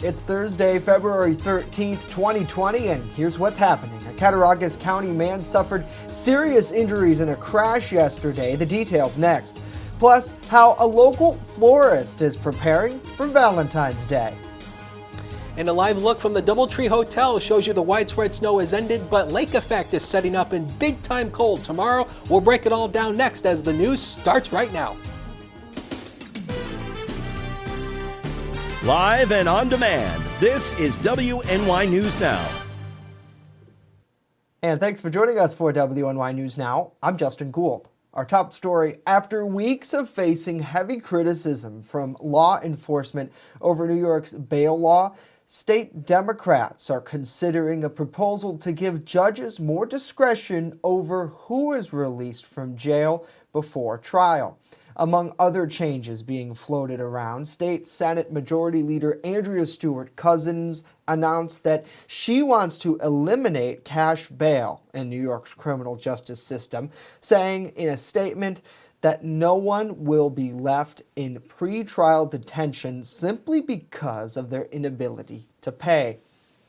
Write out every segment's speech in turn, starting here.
It's Thursday, February 13th, 2020, and here's what's happening. A Cattaraugus County man suffered serious injuries in a crash yesterday. The details next. Plus, how a local florist is preparing for Valentine's Day. And a live look from the Doubletree Hotel shows you the widespread snow has ended, but lake effect is setting up in big-time cold tomorrow. We'll break it all down next as the news starts right now. Live and on demand, this is WNY News Now. And thanks for joining us for WNY News Now. I'm Justin Gould. Our top story: after weeks of facing heavy criticism from law enforcement over New York's bail law, state Democrats are considering a proposal to give judges more discretion over who is released from jail before trial. Among other changes being floated around, State Senate Majority Leader Andrea Stewart-Cousins announced that she wants to eliminate cash bail in New York's criminal justice system, saying in a statement that no one will be left in pretrial detention simply because of their inability to pay.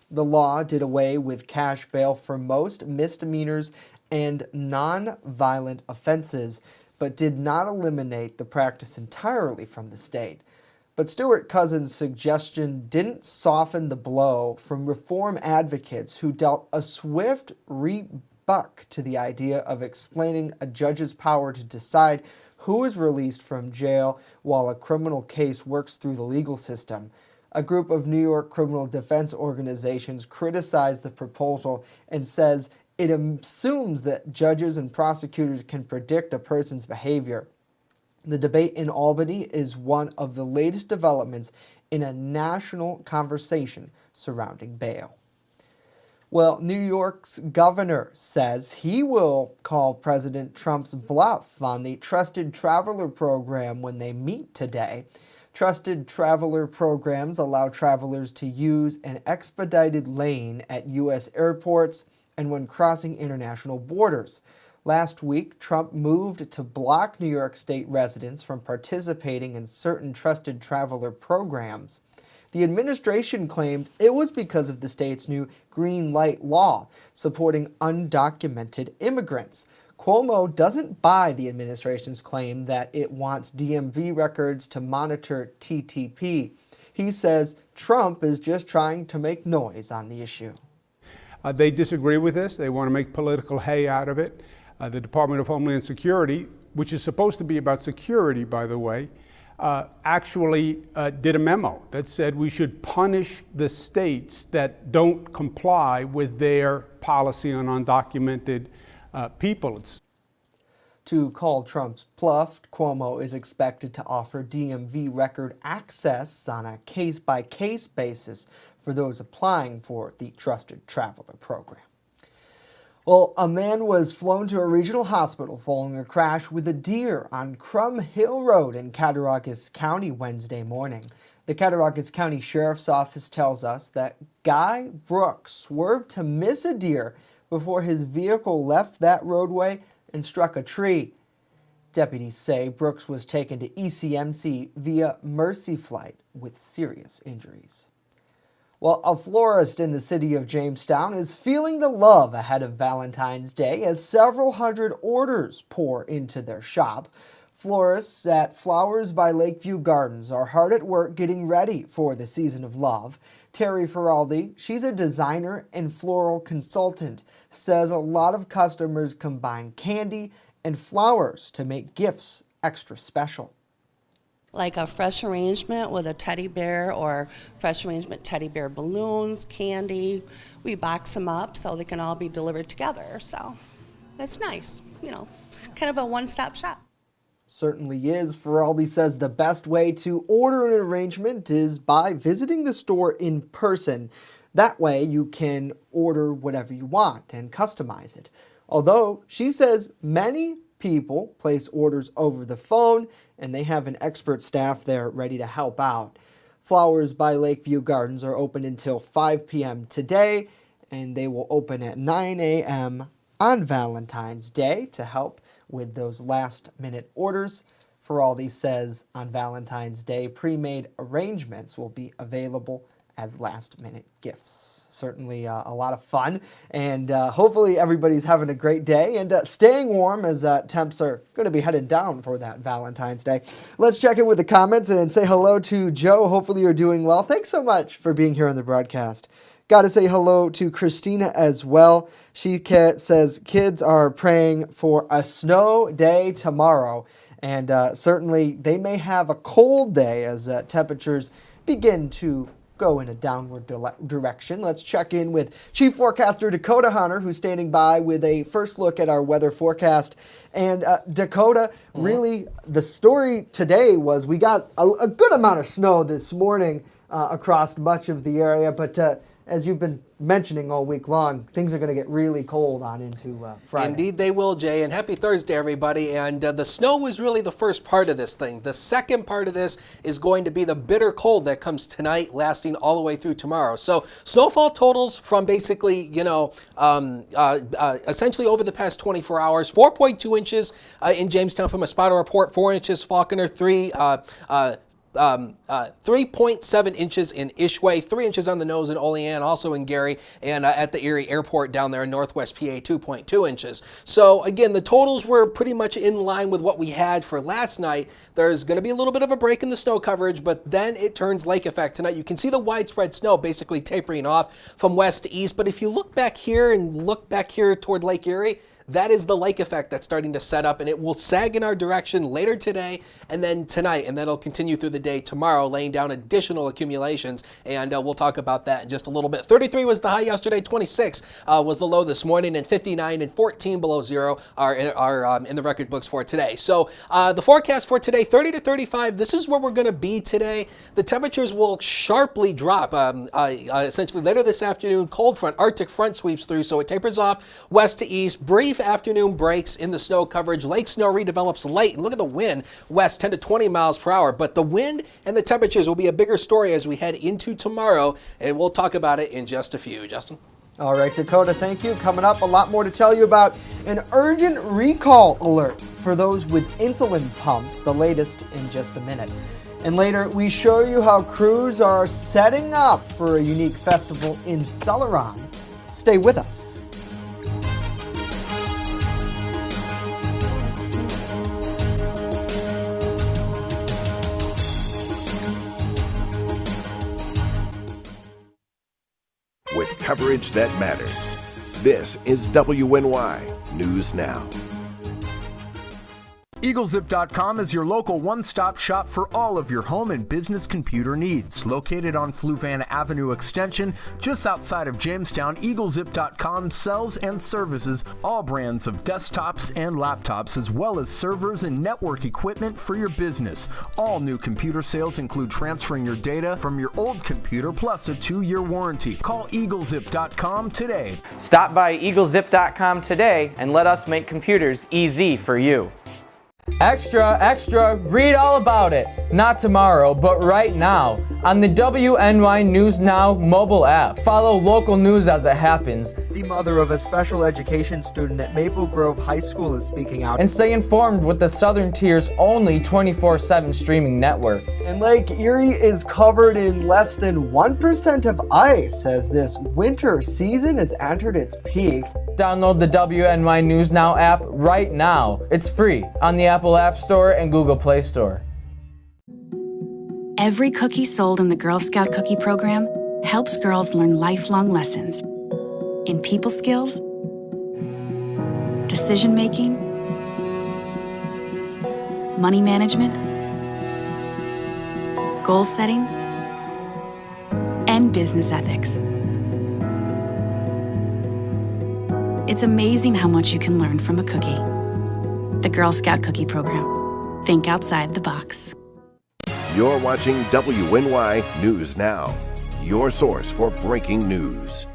The law did away with cash bail for most misdemeanors and non-violent offenses, but did not eliminate the practice entirely from the state. But Stewart-Cousins' suggestion didn't soften the blow from reform advocates who dealt a swift rebuke to the idea of explaining a judge's power to decide who is released from jail while a criminal case works through the legal system. A group of New York criminal defense organizations criticized the proposal and says it assumes that judges and prosecutors can predict a person's behavior. The debate in Albany is one of the latest developments in a national conversation surrounding bail. Well, New York's governor says he will call President Trump's bluff on the Trusted Traveler program when they meet today. Trusted Traveler programs allow travelers to use an expedited lane at U.S. airports and when crossing international borders. Last week, Trump moved to block New York State residents from participating in certain Trusted Traveler programs. The administration claimed it was because of the state's new green light law supporting undocumented immigrants. Cuomo doesn't buy the administration's claim that it wants DMV records to monitor TTP. He says Trump is just trying to make noise on the issue. They disagree with this. They want to make political hay out of it. The Department of Homeland Security, which is supposed to be about security, by the way, actually did a memo that said we should punish the states that don't comply with their policy on undocumented people. To call Trump's bluff, Cuomo is expected to offer DMV record access on a case-by-case basis for those applying for the Trusted Traveler program. Well, a man was flown to a regional hospital following a crash with a deer on Crum Hill Road in Cattaraugus County Wednesday morning. The Cattaraugus County Sheriff's Office tells us that Guy Brooks swerved to miss a deer before his vehicle left that roadway and struck a tree. Deputies say Brooks was taken to ECMC via Mercy Flight with serious injuries. Well, a florist in the city of Jamestown is feeling the love ahead of Valentine's Day as several hundred orders pour into their shop. Florists at Flowers by Lakeview Gardens are hard at work getting ready for the season of love. Terry Feraldi, she's a designer and floral consultant, says a lot of customers combine candy and flowers to make gifts extra special. Like a fresh arrangement with a teddy bear or fresh arrangement teddy bear balloons, candy. We box them up so they can all be delivered together. So that's nice, kind of a one-stop shop. Certainly is. Feraldi says the best way to order an arrangement is by visiting the store in person. That way you can order whatever you want and customize it. Although she says many people place orders over the phone and they have an expert staff there ready to help out. Flowers by Lakeview Gardens are open until 5 p.m. today, and they will open at 9 a.m. on Valentine's Day to help with those last-minute orders. Feraldi says on Valentine's Day, pre-made arrangements will be available as last-minute gifts. Certainly a lot of fun, and hopefully everybody's having a great day and staying warm as temps are going to be headed down for that Valentine's Day. Let's check in with the comments and say hello to Joe. Hopefully you're doing well. Thanks so much for being here on the broadcast. Got to say hello to Christina as well. She says kids are praying for a snow day tomorrow, and certainly they may have a cold day as temperatures begin to go in a downward direction. Let's check in with Chief Forecaster Dakota Hunter, who's standing by with a first look at our weather forecast. And Dakota, really, the story today was we got a good amount of snow this morning across much of the area, but as you've been mentioning all week long, things are going to get really cold on into Friday. Indeed they will, Jay, and happy Thursday, everybody. And the snow was really the first part of this thing. The second part of this is going to be the bitter cold that comes tonight, lasting all the way through tomorrow. So snowfall totals from basically, essentially over the past 24 hours, 4.2 inches in Jamestown from a spotter report, 4 inches Falconer, 3.7 inches in Ishway, 3 inches on the nose in Olean, also in Gary, and at the Erie Airport down there in Northwest PA, 2.2 inches. So again, the totals were pretty much in line with what we had for last night. There's going to be a little bit of a break in the snow coverage, but then it turns lake effect tonight. You can see the widespread snow basically tapering off from west to east, but if you look back here and look back here toward Lake Erie, that is the lake effect that's starting to set up, and it will sag in our direction later today and then tonight, and that'll continue through the day tomorrow, laying down additional accumulations, and we'll talk about that in just a little bit. 33 was the high yesterday, 26 was the low this morning, and 59 and 14 below zero are in the record books for today. So the forecast for today, 30 to 35, this is where we're going to be today. The temperatures will sharply drop essentially later this afternoon. Cold front, Arctic front sweeps through, so it tapers off west to east. Brief afternoon breaks in the snow coverage. Lake snow redevelops late. And look at the wind, west 10 to 20 miles per hour. But the wind and the temperatures will be a bigger story as we head into tomorrow, and we'll talk about it in just a few. Justin? All right, Dakota, thank you. Coming up, a lot more to tell you about an urgent recall alert for those with insulin pumps, the latest in just a minute. And later, we show you how crews are setting up for a unique festival in Celeron. Stay with us. With coverage that matters. This is WNY News Now. EagleZip.com is your local one-stop shop for all of your home and business computer needs. Located on Fluvan Avenue Extension, just outside of Jamestown, EagleZip.com sells and services all brands of desktops and laptops, as well as servers and network equipment for your business. All new computer sales include transferring your data from your old computer plus a 2-year warranty. Call EagleZip.com today. Stop by EagleZip.com today and let us make computers easy for you. Extra, extra, read all about it. Not tomorrow, but right now on the WNY News Now mobile app. Follow local news as it happens. The mother of a special education student at Maple Grove High School is speaking out. And stay informed with the Southern Tier's only 24/7 streaming network. And Lake Erie is covered in less than 1% of ice as this winter season has entered its peak. Download the WNY News Now app right now. It's free on the Apple App Store and Google Play Store. Every cookie sold in the Girl Scout Cookie Program helps girls learn lifelong lessons in people skills, decision making, money management, goal setting, and business ethics. It's amazing how much you can learn from a cookie. The Girl Scout Cookie Program. Think outside the box. You're watching WNY News Now, your source for breaking news.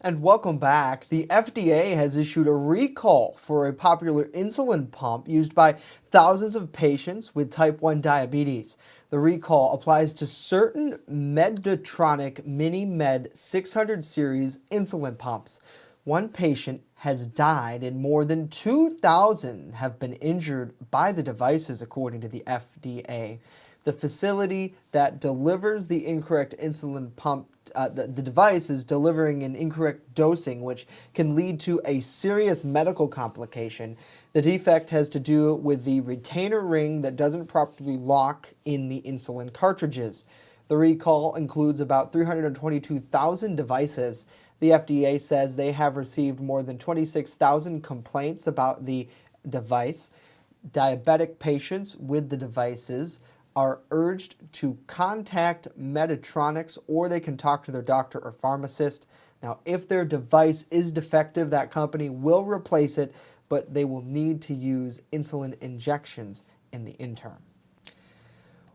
And welcome back. The FDA has issued a recall for a popular insulin pump used by thousands of patients with type 1 diabetes. The recall applies to certain Medtronic MiniMed 600 series insulin pumps. One patient has died and more than 2,000 have been injured by the devices, according to the FDA. The facility that delivers the incorrect insulin pump, the device is delivering an incorrect dosing, which can lead to a serious medical complication. The defect has to do with the retainer ring that doesn't properly lock in the insulin cartridges. The recall includes about 322,000 devices. The FDA says they have received more than 26,000 complaints about the device. Diabetic patients with the devices are urged to contact Medtronic, or they can talk to their doctor or pharmacist. Now, if their device is defective, that company will replace it, but they will need to use insulin injections in the interim.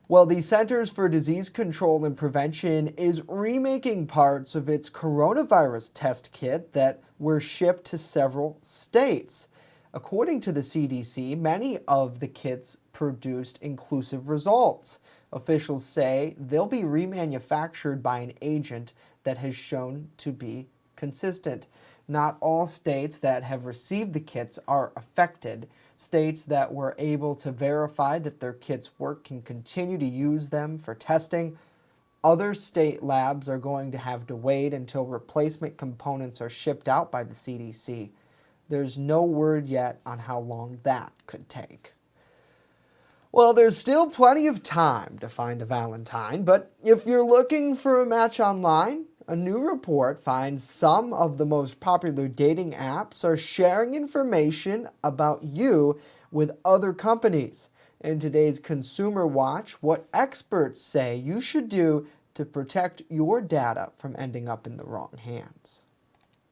Well, the Centers for Disease Control and Prevention is remaking parts of its coronavirus test kit that were shipped to several states. According to the CDC, many of the kits produced inclusive results. Officials say they'll be remanufactured by an agent that has shown to be consistent. Not all states that have received the kits are affected. States that were able to verify that their kits work can continue to use them for testing. Other state labs are going to have to wait until replacement components are shipped out by the CDC. There's no word yet on how long that could take. Well, there's still plenty of time to find a Valentine, but if you're looking for a match online, a new report finds some of the most popular dating apps are sharing information about you with other companies. In today's Consumer Watch, what experts say you should do to protect your data from ending up in the wrong hands.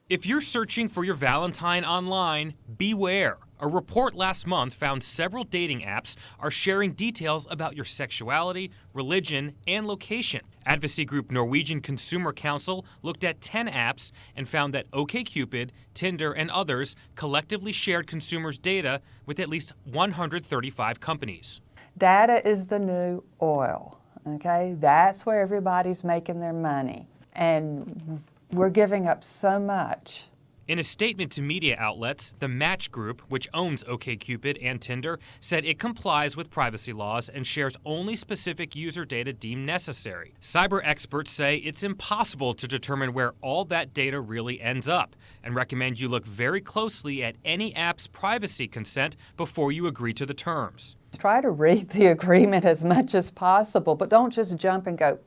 If you're searching for your Valentine online, beware. A report last month found several dating apps are sharing details about your sexuality, religion, and location. Advocacy group Norwegian Consumer Council looked at 10 apps and found that OkCupid, Tinder, and others collectively shared consumers' data with at least 135 companies. Data is the new oil, okay? That's where everybody's making their money. And we're giving up so much. In a statement to media outlets, the Match Group, which owns OkCupid and Tinder, said it complies with privacy laws and shares only specific user data deemed necessary. Cyber experts say it's impossible to determine where all that data really ends up and recommend you look very closely at any app's privacy consent before you agree to the terms. Try to read the agreement as much as possible, but don't just jump and go,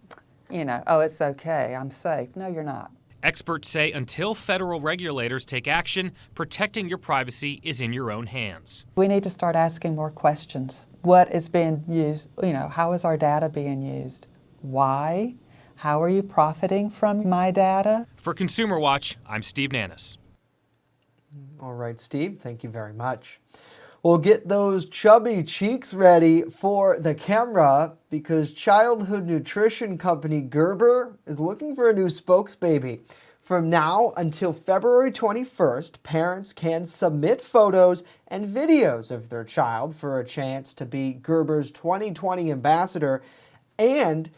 oh, it's okay, I'm safe. No, you're not. Experts say until federal regulators take action, protecting your privacy is in your own hands. We need to start asking more questions. What is being used? How is our data being used? Why? How are you profiting from my data? For Consumer Watch, I'm Steve Nannis. All right, Steve, thank you very much. We'll get those chubby cheeks ready for the camera because childhood nutrition company Gerber is looking for a new spokesbaby. From now until February 21st, parents can submit photos and videos of their child for a chance to be Gerber's 2020 ambassador and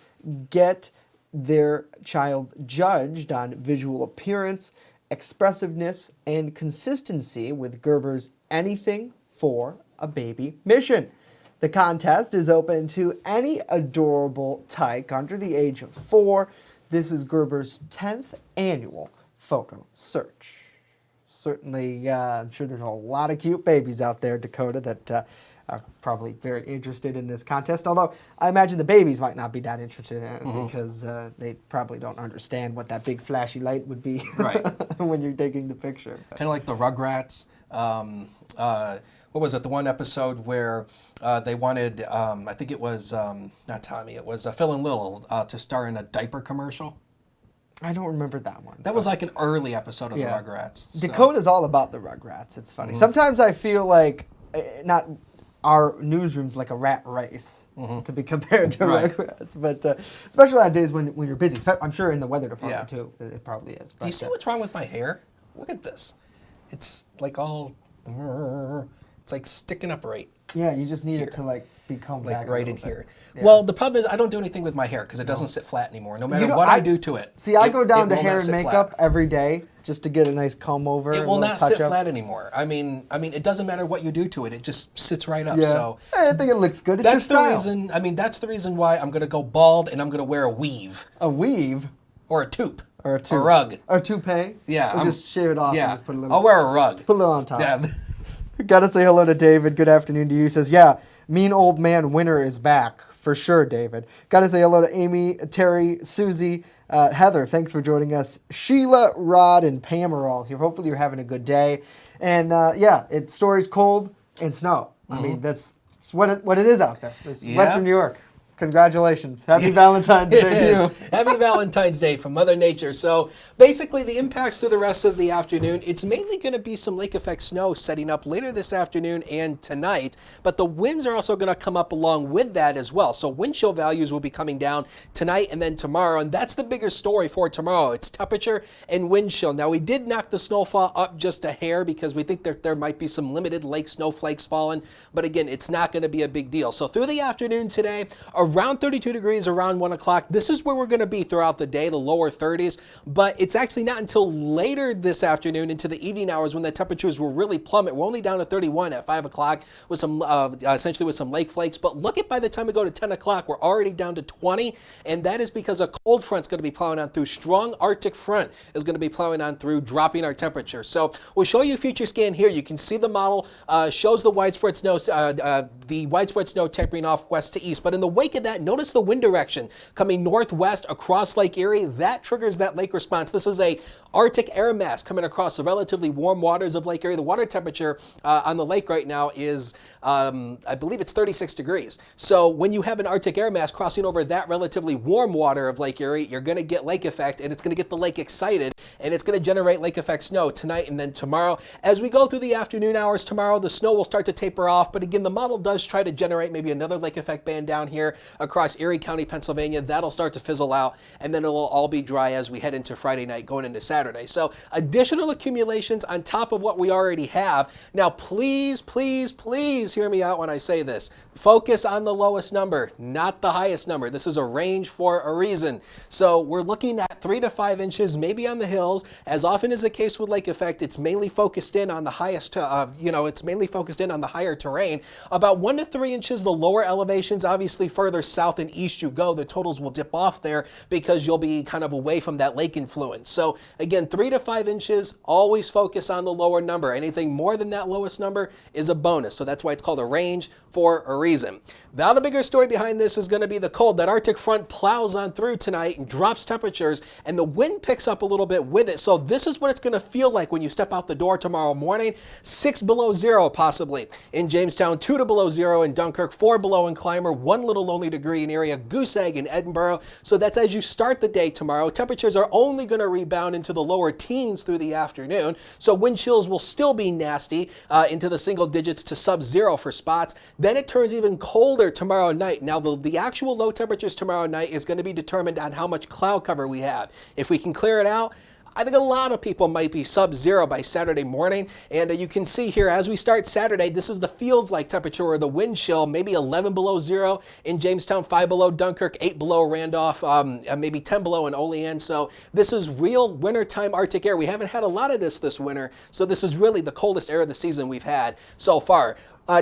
get their child judged on visual appearance, expressiveness, and consistency with Gerber's Anything for a Baby mission. The contest is open to any adorable tyke under the age of 4. This is Gerber's 10th annual photo search. Certainly, I'm sure there's a lot of cute babies out there, Dakota, that are probably very interested in this contest, although I imagine the babies might not be that interested in it because they probably don't understand what that big flashy light would be when you're taking the picture. Kind of like the Rugrats. What was it? The one episode where they wanted, I think it was, not Tommy, it was Phil and Lil to star in a diaper commercial. I don't remember that one. That was like an early episode of the Rugrats. So. Dakota's all about the Rugrats. It's funny. Sometimes I feel like not our newsroom's like a rat race to be compared to Rugrats, but especially on days when you're busy. I'm sure in the weather department too, it probably is. But, do you see what's wrong with my hair? Look at this. It's like all, it's like sticking up right. Yeah, you just need it to like become like back right a in little here. bit. Yeah. Well, the problem is I don't do anything with my hair because it doesn't sit flat anymore. No matter what I do to it. See, I go down to will hair not and sit makeup flat. every day just to get a nice comb over. It a will little not sit touch-up. flat anymore. I mean, it doesn't matter what you do to it; it just sits right up. Yeah. So I think it looks good. It's that's your the style. reason. I mean, that's the reason why I'm going to go bald and I'm going to wear a weave A weave or a toque or a toque. a rug. Or a toupee. Yeah, Or just shave it off Yeah, and just put a little. I'll wear a rug. Put a little on top. Yeah. Gotta say hello to David. Good afternoon to you. He says, yeah, mean old man winter is back. For sure, David. Gotta say hello to Amy, Terry, Susie, Heather. Thanks for joining us. Sheila, Rod, and Pam are all here. Hopefully you're having a good day. And story's cold and snow. I mean, that's what it is out there. It's Western New York. Congratulations. Happy Valentine's Day to you. Happy Valentine's Day from Mother Nature. So basically the impacts through the rest of the afternoon, it's mainly going to be some lake effect snow setting up later this afternoon and tonight, but the winds are also going to come up along with that as well. So wind chill values will be coming down tonight and then tomorrow, and that's the bigger story for tomorrow. It's temperature and wind chill. Now we did knock the snowfall up just a hair because we think that there might be some limited lake snowflakes falling, but again, it's not going to be a big deal. So through the afternoon today, around 32 degrees around 1 o'clock. This is where we're going to be throughout the day, the lower 30s, but it's actually not until later this afternoon into the evening hours when the temperatures will really plummet. We're only down to 31 at 5 o'clock with some, essentially with some lake flakes, but look at by the time we go to 10 o'clock, we're already down to 20, and that is because a cold front's going to be plowing on through. Strong Arctic front is going to be plowing on through, dropping our temperature. So we'll show you a future scan here. You can see the model shows the widespread snow, tapering off west to east, but in the wake of that, notice the wind direction coming northwest across Lake Erie. That triggers that lake response. This is a Arctic air mass coming across the relatively warm waters of Lake Erie. The water temperature on the lake right now is, I believe it's 36 degrees. So when you have an Arctic air mass crossing over that relatively warm water of Lake Erie, you're going to get lake effect, and it's going to get the lake excited, and it's going to generate lake effect snow tonight and then tomorrow. As we go through the afternoon hours tomorrow, the snow will start to taper off, but again, the model does try to generate maybe another lake effect band down here across Erie County, Pennsylvania. That'll start to fizzle out, and then it'll all be dry as we head into Friday night going into Saturday. So additional accumulations on top of what we already have. Now please, please, please hear me out when I say this. Focus on the lowest number, not the highest number. This is a range for a reason. So we're looking at 3 to 5 inches, maybe on the hills. As often is the case with lake effect, it's mainly focused in on the highest, it's mainly focused in on the higher terrain. About 1 to 3 inches, the lower elevations, obviously further south and east you go, the totals will dip off there because you'll be kind of away from that lake influence. So again, 3 to 5 inches, always focus on the lower number. Anything more than that lowest number is a bonus. So that's why it's called a range for a reason. Now the bigger story behind this is going to be the cold. That Arctic front plows on through tonight and drops temperatures, and the wind picks up a little bit with it. So this is what it's going to feel like when you step out the door tomorrow morning. 6 below zero possibly in Jamestown, 2 to below zero in Dunkirk, 4 below in Clymer, 1 little lonely degree in area Goose Egg in Edinburgh. So that's as you start the day tomorrow. Temperatures are only going to rebound into the lower teens through the afternoon. So wind chills will still be nasty into the single digits to sub-zero for spots. Then it turns even colder tomorrow night. Now the actual low temperatures tomorrow night is going to be determined on how much cloud cover we have. If we can clear it out, I think a lot of people might be sub-zero by Saturday morning, and you can see here as we start Saturday, this is the feels-like temperature or the wind chill, maybe 11 below zero in Jamestown, 5 below Dunkirk, 8 below Randolph, maybe 10 below in Olean. So this is real wintertime Arctic air. We haven't had a lot of this winter, so this is really the coldest air of the season we've had so far.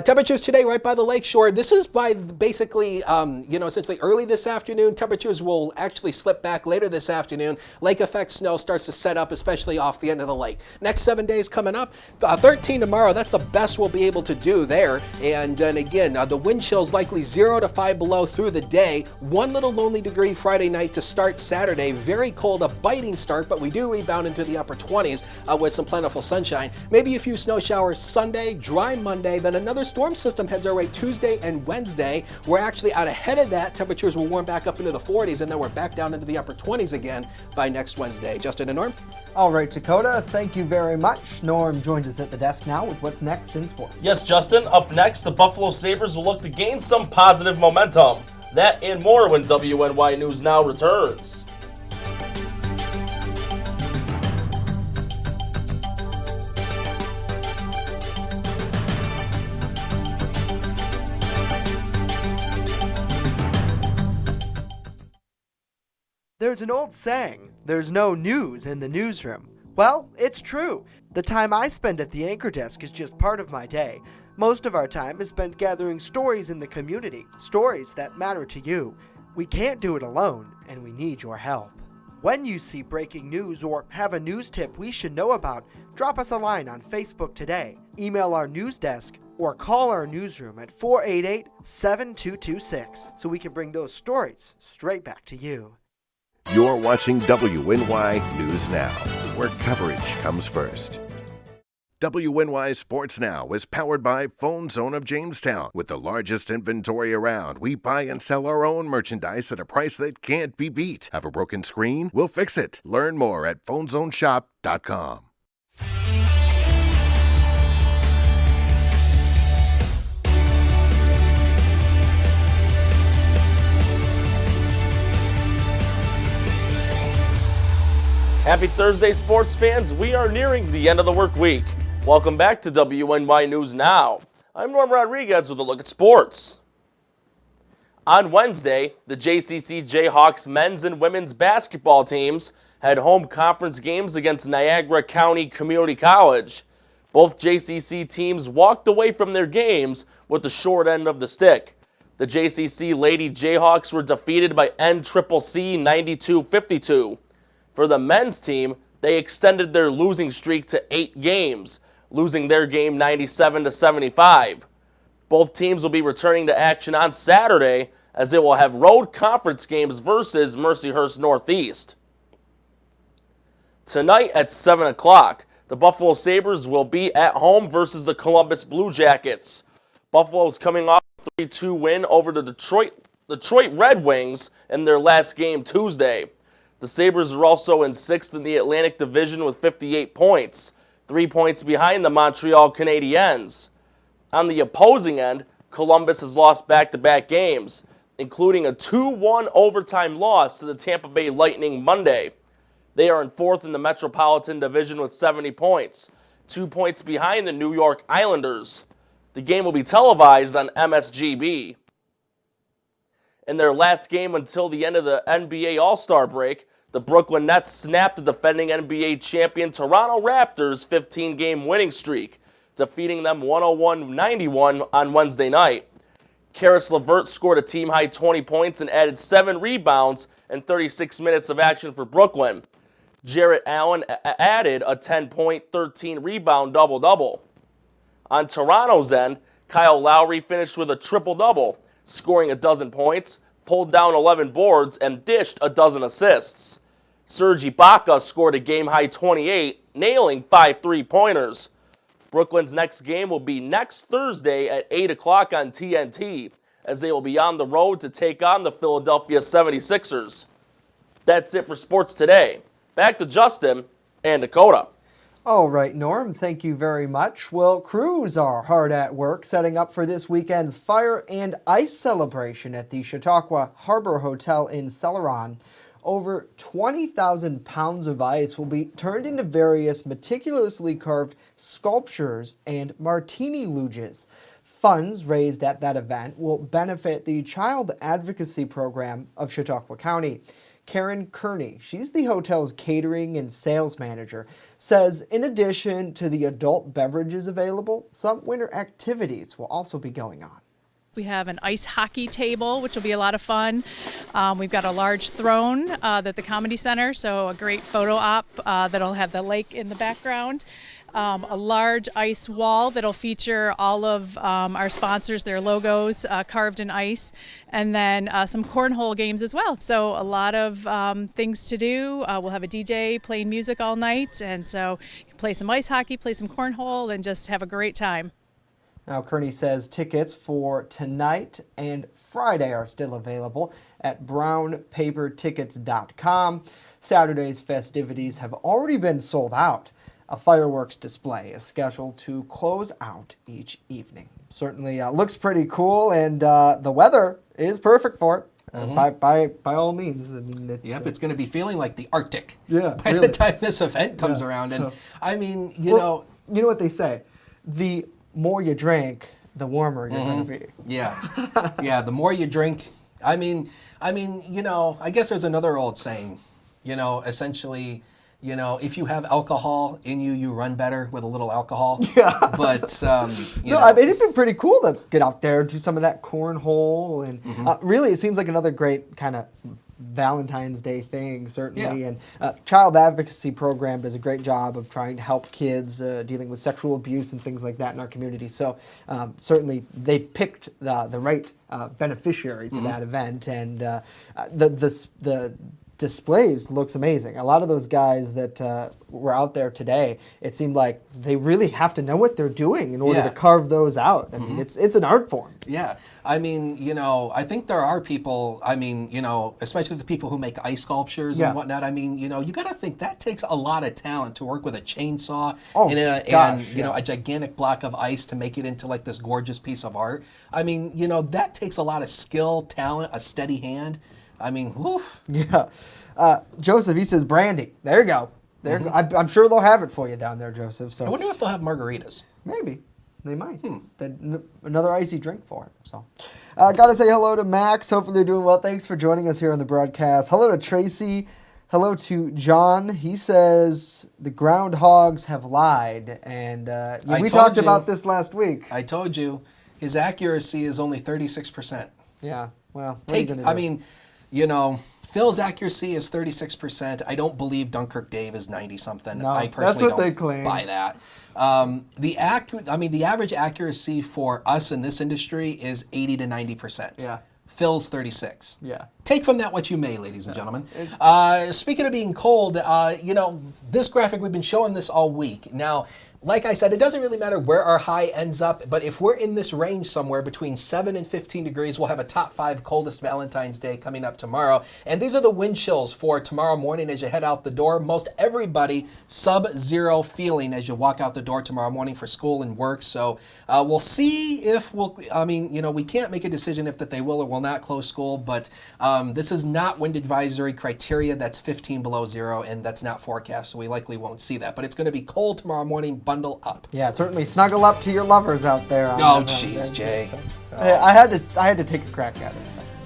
Temperatures today right by the lakeshore. This is by basically, essentially early this afternoon. Temperatures will actually slip back later this afternoon. Lake effect snow starts to set up, especially off the end of the lake. Next 7 days coming up, 13 tomorrow. That's the best we'll be able to do there. And again, the wind chills likely 0 to 5 below through the day. 1 little lonely degree Friday night to start Saturday. Very cold, a biting start, but we do rebound into the upper 20s with some plentiful sunshine. Maybe a few snow showers Sunday, dry Monday, then another storm system heads our way Tuesday and Wednesday. We're actually out ahead of that. Temperatures will warm back up into the 40s, and then we're back down into the upper 20s again by next Wednesday. Justin and Norm? All right, Dakota, thank you very much. Norm joins us at the desk now with what's next in sports. Yes, Justin. Up next, the Buffalo Sabres will look to gain some positive momentum. That and more when WNY News Now returns. There's an old saying, there's no news in the newsroom. Well, it's true. The time I spend at the anchor desk is just part of my day. Most of our time is spent gathering stories in the community, stories that matter to you. We can't do it alone, and we need your help. When you see breaking news or have a news tip we should know about, drop us a line on Facebook today, email our news desk, or call our newsroom at 488-7226 so we can bring those stories straight back to you. You're watching WNY News Now, where coverage comes first. WNY Sports Now is powered by Phone Zone of Jamestown. With the largest inventory around, we buy and sell our own merchandise at a price that can't be beat. Have a broken screen? We'll fix it. Learn more at phonezoneshop.com. Happy Thursday, sports fans. We are nearing the end of the work week. Welcome back to WNY News Now. I'm Norm Rodriguez with a look at sports. On Wednesday, the JCC Jayhawks men's and women's basketball teams had home conference games against Niagara County Community College. Both JCC teams walked away from their games with the short end of the stick. The JCC Lady Jayhawks were defeated by NCCC 92-52. For the men's team, they extended their losing streak to 8 games, losing their game 97-75. Both teams will be returning to action on Saturday as they will have road conference games versus Mercyhurst Northeast. Tonight at 7 o'clock, the Buffalo Sabres will be at home versus the Columbus Blue Jackets. Buffalo's coming off a 3-2 win over the Detroit Red Wings in their last game Tuesday. The Sabres are also in 6th in the Atlantic Division with 58 points, 3 points behind the Montreal Canadiens. On the opposing end, Columbus has lost back-to-back games, including a 2-1 overtime loss to the Tampa Bay Lightning Monday. They are in 4th in the Metropolitan Division with 70 points, 2 points behind the New York Islanders. The game will be televised on MSGB. In their last game until the end of the NBA All-Star break, the Brooklyn Nets snapped the defending NBA champion Toronto Raptors' 15-game winning streak, defeating them 101-91 on Wednesday night. Karis LeVert scored a team-high 20 points and added 7 rebounds in 36 minutes of action for Brooklyn. Jarrett Allen added a 10-point, 13-rebound double-double. On Toronto's end, Kyle Lowry finished with a triple-double, scoring a dozen points, pulled down 11 boards, and dished a dozen assists. Serge Ibaka scored a game-high 28, nailing 5 3-pointers. Brooklyn's next game will be next Thursday at 8 o'clock on TNT, as they will be on the road to take on the Philadelphia 76ers. That's it for sports today. Back to Justin and Dakota. All right, Norm, thank you very much. Well, crews are hard at work setting up for this weekend's Fire and Ice celebration at the Chautauqua Harbor Hotel in Celeron. Over 20,000 pounds of ice will be turned into various meticulously carved sculptures and martini luges. Funds raised at that event will benefit the Child Advocacy Program of Chautauqua County. Karen Kearney, she's the hotel's catering and sales manager, says in addition to the adult beverages available, some winter activities will also be going on. We have an ice hockey table, which will be a lot of fun. We've got a large throne at the Comedy Center, so a great photo op that'll have the lake in the background. A large ice wall that'll feature all of our sponsors, their logos carved in ice, and then some cornhole games as well. So a lot of things to do. We'll have a DJ playing music all night, and so you can play some ice hockey, play some cornhole, and just have a great time. Now, Kearney says tickets for tonight and Friday are still available at brownpapertickets.com. Saturday's festivities have already been sold out. A fireworks display is scheduled to close out each evening. Certainly looks pretty cool, and the weather is perfect for it. By all means. I mean, it's going to be feeling like the Arctic by the time this event comes around. And I mean, you know what they say, the more you drink, the warmer you're going to be. Yeah, the more you drink, I mean, I guess there's another old saying, essentially, if you have alcohol in you, you run better with a little alcohol. Yeah. But, I mean, it'd been pretty cool to get out there, do some of that cornhole. And really, it seems like another great kind of Valentine's Day thing, certainly. Yeah. And child advocacy program does a great job of trying to help kids dealing with sexual abuse and things like that in our community. So certainly they picked the right beneficiary to that event. And the displays looks amazing. A lot of those guys that were out there today, it seemed like they really have to know what they're doing in order to carve those out. I mean, it's an art form. Yeah. I mean, I think there are people, especially the people who make ice sculptures and whatnot. I mean, you got to think that takes a lot of talent to work with a chainsaw and a gigantic block of ice to make it into like this gorgeous piece of art. I mean, that takes a lot of skill, talent, a steady hand. I mean, woof. Yeah. Joseph, he says brandy. There you go. I'm sure they'll have it for you down there, Joseph. So I wonder if they'll have margaritas. Maybe. They might. Another icy drink for him. So, gotta say hello to Max. Hopefully they're doing well. Thanks for joining us here on the broadcast. Hello to Tracy. Hello to John. He says the groundhogs have lied. And we talked about this last week. I told you. His accuracy is only 36%. Yeah. Well, what are you gonna do? Phil's accuracy is 36%. I don't believe Dunkirk Dave is 90-something. No, I personally that's what don't they claim. buy that. The average accuracy for us in this industry is 80 to 90%. Yeah. Phil's 36. Yeah. Take from that what you may, ladies and gentlemen. Speaking of being cold, this graphic, we've been showing this all week. Now, like I said, it doesn't really matter where our high ends up, but if we're in this range somewhere between 7 and 15 degrees, we'll have a top 5 coldest Valentine's Day coming up tomorrow. And these are the wind chills for tomorrow morning as you head out the door. Most everybody sub-zero feeling as you walk out the door tomorrow morning for school and work. So we'll see if we can't make a decision if that they will or will not close school, but this is not wind advisory criteria. That's 15 below zero, and that's not forecast, so we likely won't see that. But it's going to be cold tomorrow morning. Bundle up. Yeah, certainly snuggle up to your lovers out there. Oh, jeez, Jay. I had to take a crack at it.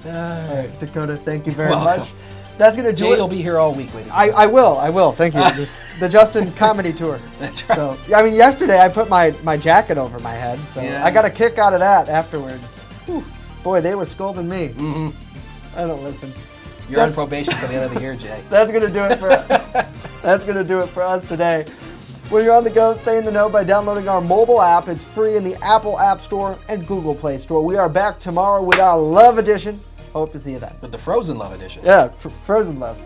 All right, Dakota, thank you very much. That's going to do it. Jay will be here all week, ladies. I will. Thank you. The Justin Comedy Tour. That's right. So, yesterday I put my jacket over my head, so I got a kick out of that afterwards. Whew. Boy, they were scolding me. I don't listen. You're on probation till the end of the year, Jay. That's going to do it for That's going to do it for us today. When you're on the go, stay in the know by downloading our mobile app. It's free in the Apple App Store and Google Play Store. We are back tomorrow with our Love Edition. Hope to see you then. With the Frozen Love Edition. Yeah, Frozen Love.